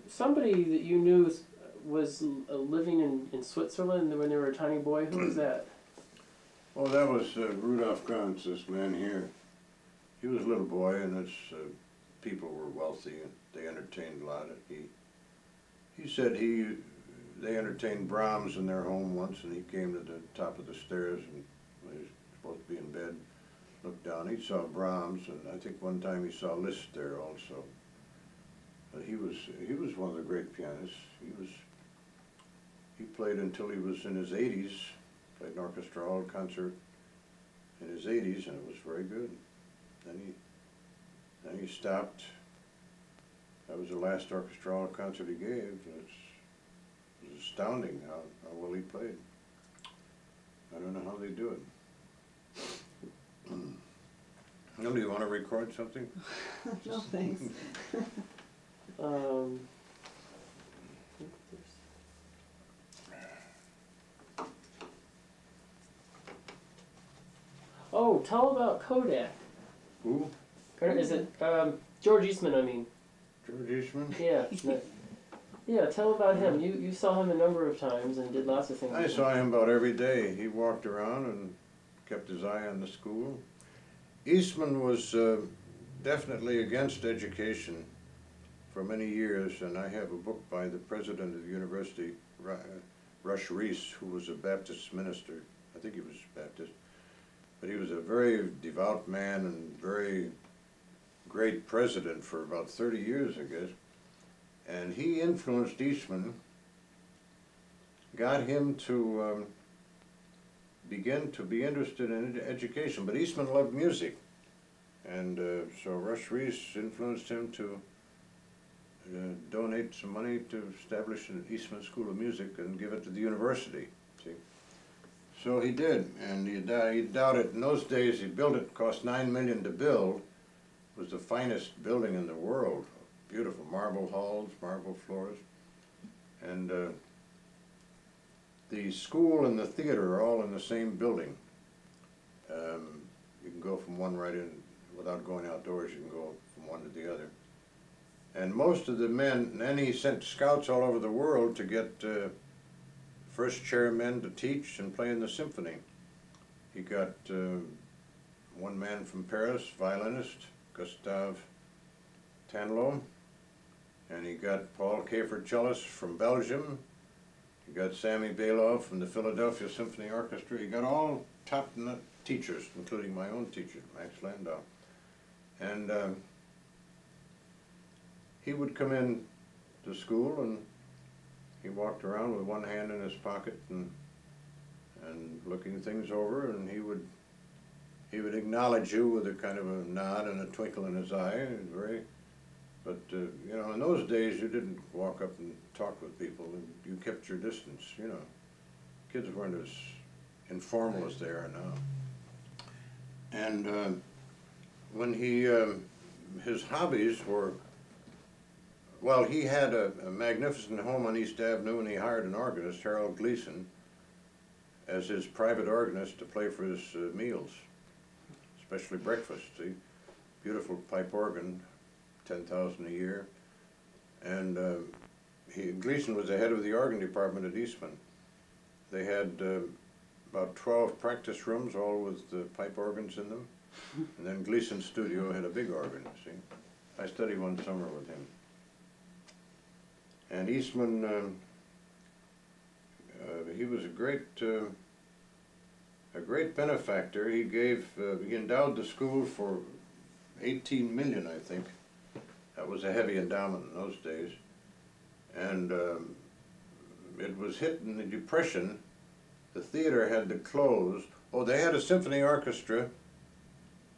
Somebody that you knew was living in Switzerland when they were a tiny boy. Who was that? Oh, that was Rudolf Ganz, this man here. He was a little boy, and his people were wealthy, and they entertained a lot. He said they entertained Brahms in their home once, and he came to the top of the stairs, and when he was supposed to be in bed, looked down. He saw Brahms, and I think one time he saw Liszt there also. But he was one of the great pianists. He played until he was in his 80s. Played an orchestral concert in his 80s, and it was very good. Then he stopped. That was the last orchestral concert he gave. It was astounding how well he played. I don't know how they do it. No, do you want to record something? No, thanks. Oh, tell about Kodak. Who? Is it George Eastman? I mean. George Eastman? Yeah. Yeah. Tell about him. You saw him a number of times and did lots of things. I saw him about every day. He walked around and kept his eye on the school. Eastman was definitely against education for many years, and I have a book by the president of the university, Rush Reese, who was a Baptist minister. I think he was Baptist. But he was a very devout man and very great president for about 30 years, I guess. And he influenced Eastman, got him to begin to be interested in education. But Eastman loved music. And so Rush Reese influenced him to donate some money to establish an Eastman School of Music and give it to the university. See? So he did, and he doubted. In those days, he built it. Cost $9 million to build. It was the finest building in the world. Beautiful marble halls, marble floors, and the school and the theater are all in the same building. You can go from one right in without going outdoors. You can go from one to the other. And most of the men, and then he sent scouts all over the world to get first chair men to teach and play in the symphony. He got one man from Paris, violinist, Gustave Tanlo, and he got Paul Kafer, cellist from Belgium. He got Sammy Bailoff from the Philadelphia Symphony Orchestra. He got all top-notch teachers, including my own teacher, Max Landau. And he would come in to school, and he walked around with one hand in his pocket and looking things over, and he would acknowledge you with a kind of a nod and a twinkle in his eye. But, you know, in those days you didn't walk up and talk with people. You kept your distance, you know. Kids weren't as informal as they are now. And when he, his hobbies were, well, he had a magnificent home on East Avenue, and he hired an organist, Harold Gleason, as his private organist to play for his meals, especially breakfast. See, beautiful pipe organ, $10,000 a year, and Gleason was the head of the organ department at Eastman. They had about 12 practice rooms, all with pipe organs in them, and then Gleason's studio had a big organ. See, I studied one summer with him. And Eastman, he was a great benefactor. He he endowed the school for $18 million, I think. That was a heavy endowment in those days. And it was hit in the Depression. The theater had to close. Oh, they had a symphony orchestra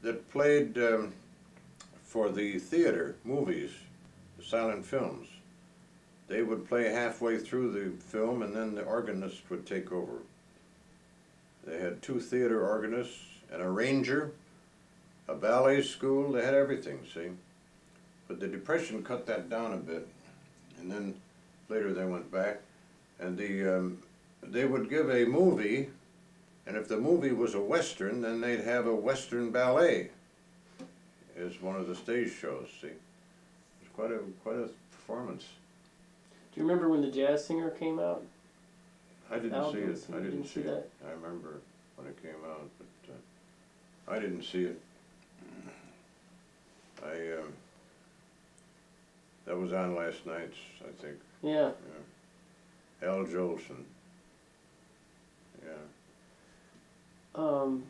that played for the theater movies, the silent films. They would play halfway through the film, and then the organist would take over. They had 2 theater organists, an arranger, a ballet school. They had everything, see. But the Depression cut that down a bit, and then later they went back, and they would give a movie, and if the movie was a Western, then they'd have a Western ballet as one of the stage shows, see. It was quite a performance. Do you remember when The Jazz Singer came out? I didn't see it. I didn't see that? it. I remember when it came out, but I didn't see it. That was on last night, I think. Yeah. Al Jolson. Yeah.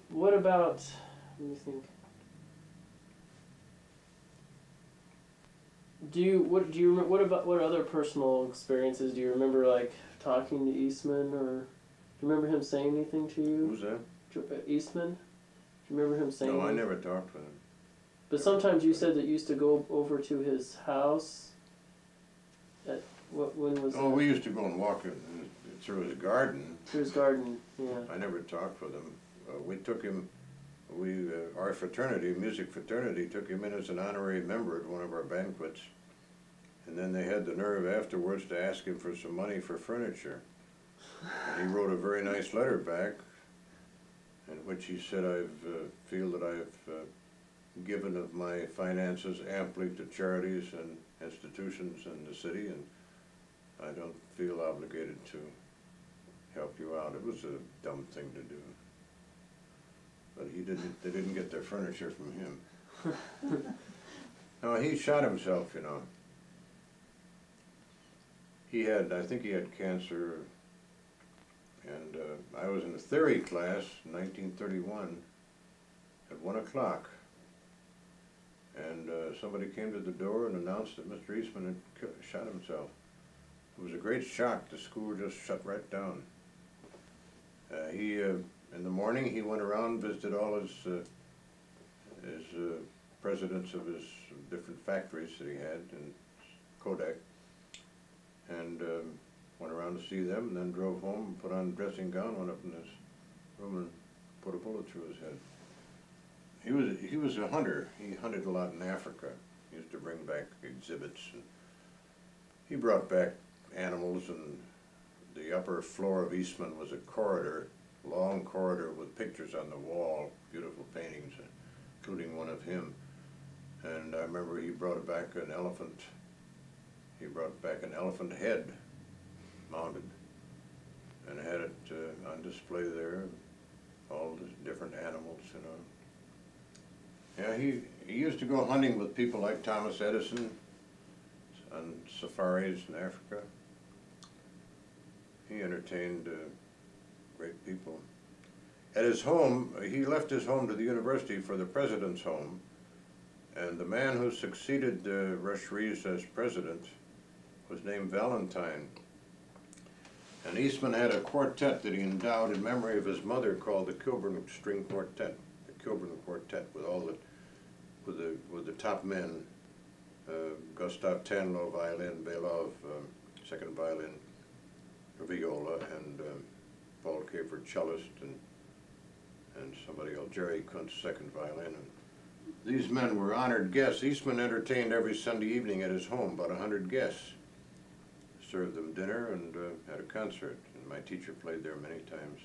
What about, let me think. What other personal experiences do you remember, like talking to Eastman, or do you remember him saying anything to you? Who's that? Eastman? Do you remember him saying No, anything? I never talked with him. But sometimes you said that you used to go over to his house. When was that? Oh, we used to go and walk through his garden. Through his garden, yeah. I never talked with him. We took him, our fraternity, music fraternity, took him in as an honorary member at one of our banquets. And then they had the nerve afterwards to ask him for some money for furniture. And he wrote a very nice letter back, in which he said, I feel that I've given of my finances amply to charities and institutions in the city, and I don't feel obligated to help you out. It was a dumb thing to do. But they didn't get their furniture from him. No, he shot himself, you know. I think he had cancer, and I was in a theory class in 1931 at 1 o'clock. And somebody came to the door and announced that Mr. Eastman had shot himself. It was a great shock. The school just shut right down. In the morning, he went around, visited all his presidents of his different factories that he had in Kodak, and went around to see them, and then drove home and put on a dressing gown, went up in his room and put a bullet through his head. He was a hunter. He hunted a lot in Africa. He used to bring back exhibits, and he brought back animals, and the upper floor of Eastman was a corridor, long corridor with pictures on the wall, beautiful paintings, including one of him. And I remember he brought back an elephant. He brought back an elephant head, mounted, and had it on display there, all the different animals, you know. Yeah, he used to go hunting with people like Thomas Edison on safaris in Africa. He entertained great people. At his home, he left his home to the university for the president's home, and the man who succeeded Rush Reeves as president was named Valentine. And Eastman had a quartet that he endowed in memory of his mother called the Kilburn String Quartet. The Kilburn Quartet with all with the top men Gustav Tanlo, violin, Belov, second violin, viola, and Paul Kafer, cellist, and somebody else, Jerry Kuntz, second violin. And these men were honored guests. Eastman entertained every Sunday evening at his home, about 100 guests. Served them dinner and had a concert. And my teacher played there many times.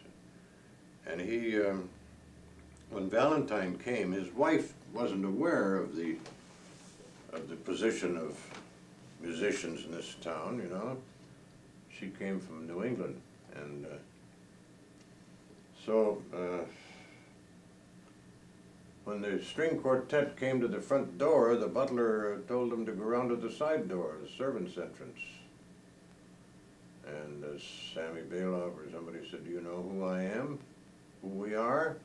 And he, when Valentine came, his wife wasn't aware of the position of musicians in this town, you know. She came from New England, and so when the string quartet came to the front door, the butler told them to go around to the side door, the servants' entrance. And Sammy Belov or somebody said, "Do you know who I am? Who we are?"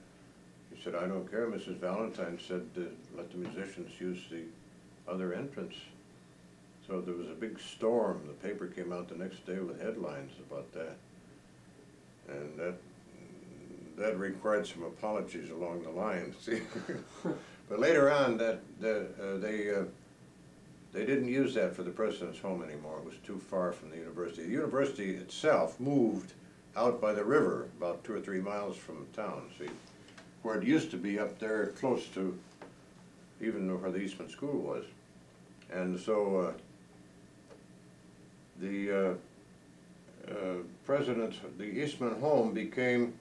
He said, "I don't care. Mrs. Valentine said let the musicians use the other entrance." So there was a big storm. The paper came out the next day with headlines about that. And that required some apologies along the line, see. But later on, they didn't use that for the president's home anymore. It was too far from the university. The university itself moved out by the river, about 2 or 3 miles from town, see, where it used to be up there close to even where the Eastman School was. And so the Eastman home became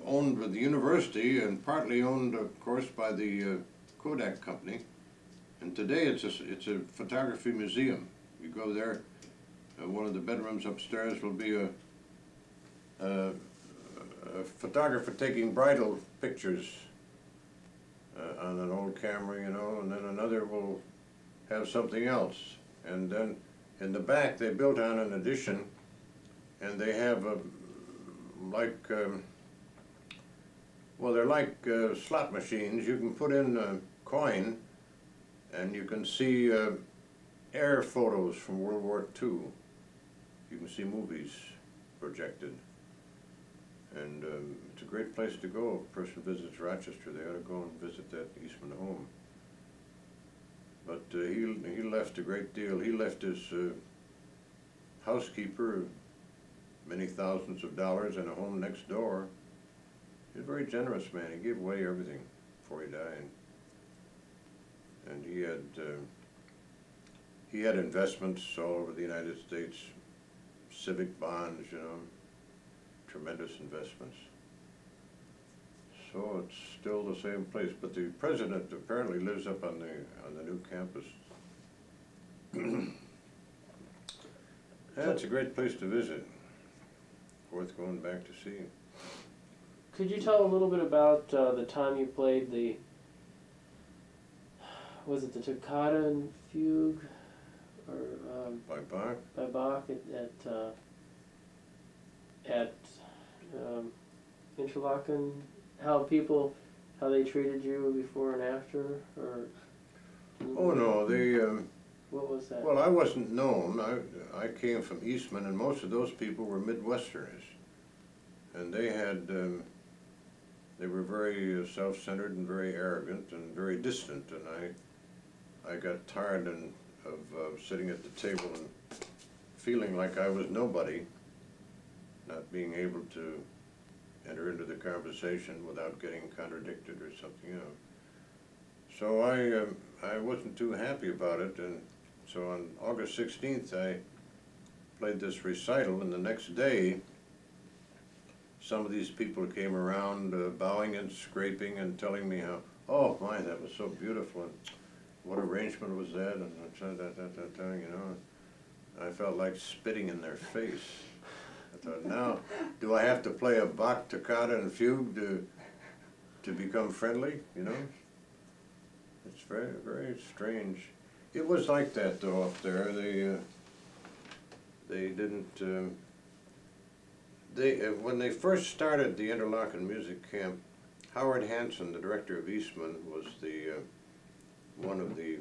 owned with the university and partly owned, of course, by the Kodak company. And today it's a photography museum. You go there, one of the bedrooms upstairs will be a photographer taking bridal pictures on an old camera, you know, and then another will have something else. And then in the back they built on an addition, and they have well, they're like slot machines. You can put in a coin and you can see air photos from World War II. You can see movies projected. And it's a great place to go. If a person visits Rochester, they ought to go and visit that Eastman home. But he left a great deal. He left his housekeeper many thousands of dollars and a home next door. He's a very generous man. He gave away everything before he died. And he had investments all over the United States, civic bonds, you know, tremendous investments. So it's still the same place, but the president apparently lives up on the new campus. Yeah, it's a great place to visit. Worth going back to see. Could you tell a little bit about the time you played the, was it the Toccata and Fugue, or By Bach? By Bach at Interlaken? How they treated you before and after, or? Oh no, what was that? Well, I wasn't known. I came from Eastman, and most of those people were Midwesterners, and they were very self-centered and very arrogant and very distant, and I got tired of sitting at the table and feeling like I was nobody, not being able to enter into the conversation without getting contradicted or something else. So I wasn't too happy about it, and so on August 16th I played this recital, and the next day some of these people came around bowing and scraping and telling me how, oh my, that was so beautiful, and what arrangement was that, and you know. I felt like spitting in their face. I thought, now, do I have to play a Bach toccata and fugue to become friendly, you know? It's very, very strange. It was like that, though, up there. They didn't, when they first started the Interlaken Music Camp, Howard Hansen, the director of Eastman, was one of the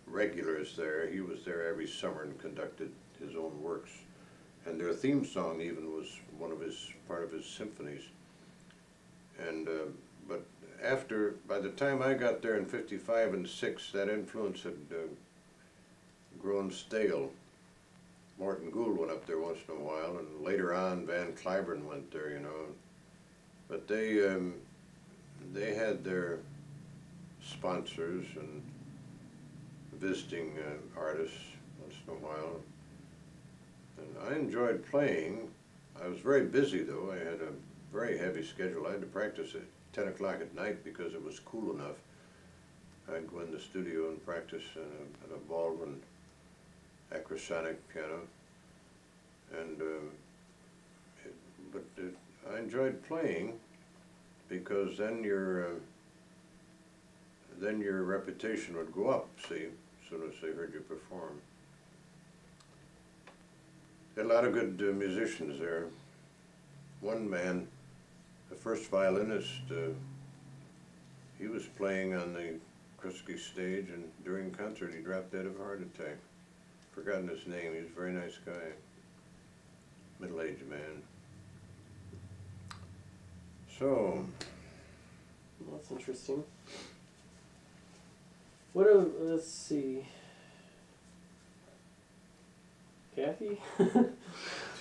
regulars there. He was there every summer and conducted his own works. And their theme song even was part of his symphonies. And but by the time I got there in 55 and 6, that influence had grown stale. Morton Gould went up there once in a while, and later on Van Cliburn went there, you know. But they had their sponsors and visiting artists once in a while. And I enjoyed playing. I was very busy though. I had a very heavy schedule. I had to practice at 10 o'clock at night because it was cool enough. I'd go in the studio and practice at a Baldwin acrosonic piano. And I enjoyed playing because then your reputation would go up, see, as soon as they heard you perform. Had a lot of good musicians there. One man, the first violinist, he was playing on the Krusky stage, and during concert he dropped dead of a heart attack. Forgotten his name. He was a very nice guy, middle-aged man. So, well, that's interesting. Let's see. Kathy?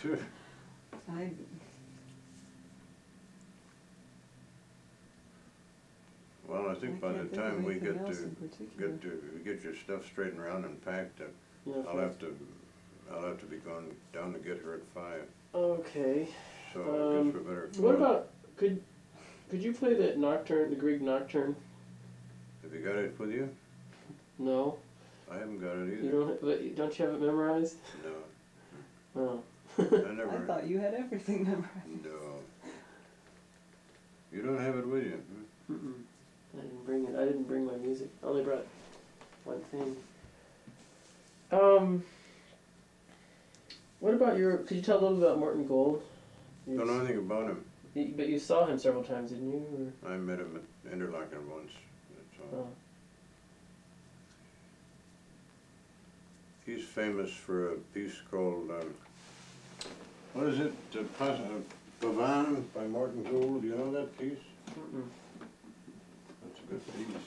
sure. Well, I think by the time we get your stuff straightened around and packed, Yeah, I'll have to be going down to get her at 5. Okay. So I guess we better. What about could you play that nocturne, the Grieg nocturne? Have you got it with you? No. I haven't got it either. But don't you have it memorized? No. Oh. I never. I thought you had everything memorized. No. You don't have it with you? Hmm? Mm-mm. I didn't bring it. I didn't bring my music. I only brought one thing. What about could you tell a little about Morton Gould? Don't know anything about him. But you saw him several times, didn't you? Or? I met him at Interlaken once. That's all. Oh. He's famous for a piece called, what is it? Pavane by Morton Gould. Do you know that piece? Mm-mm. That's a good piece.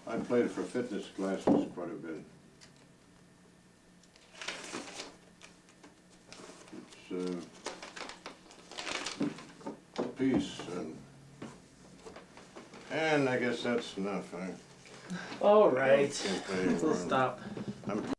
I played it for fitness classes quite a bit. It's a piece, and I guess that's enough. All right. Can't play We'll anymore. stop. I'm